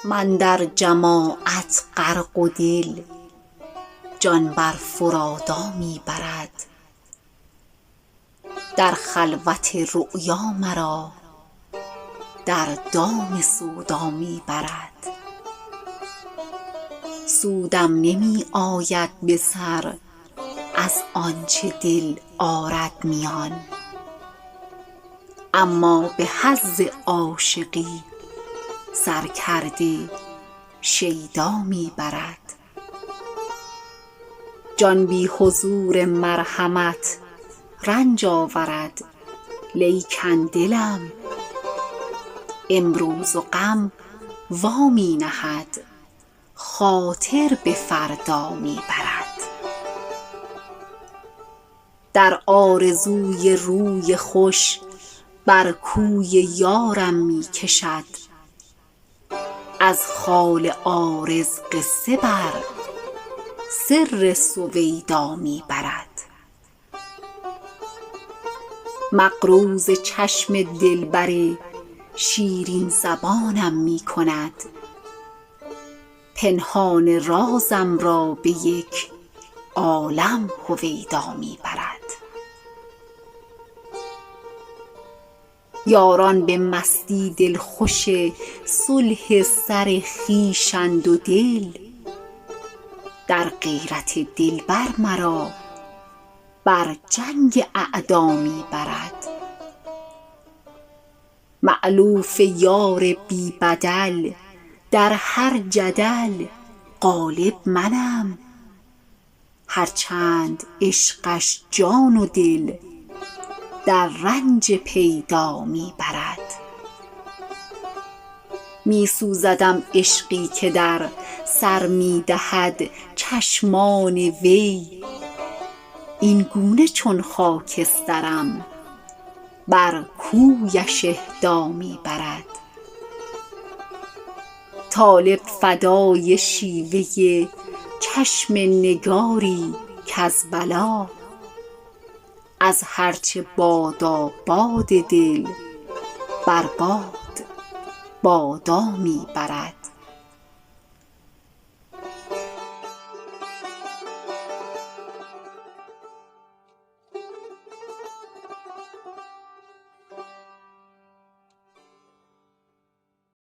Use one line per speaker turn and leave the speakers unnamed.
من در جماعت غرق و دل جان بر فرادا می برد. در خلوت رؤیا مرا در دام سودا می برد. سودم نمی آید به سر از آنچه دل آرد میان، اما به حظ عاشقی سرکرده شیدا می برد. جان بی حضور مرحمت رنج آورد، لیکن دلم امروز و غم وا می نهد، خاطر به فردا می برد. در آرزوی روی خوش بر کوی یارم می کشد، از خال عارض قصه بر سر سویدا می برد. مقروض چشم دلبر شیرین زبانم می کند، پنهان رازم را به یک عالم هویدا می برد. یاران به مستی دلخوش صلح سر خویشند و دل در غیرت دلبر مرا بر جنگ اعدا می برد. مألوف یار بی بدل در هر جدل غالب منم، هرچند عشقش جان و دل در رنج پیدا می برد. می سوزدم عشقی که در سر می دهد چشمان وی، این گونه چون خاکسترم بر کویش اهدا می برد. طالب فدای شیوه چشم نگاری کز بلا، از هرچه باداباد دل بر باد بادا می برد.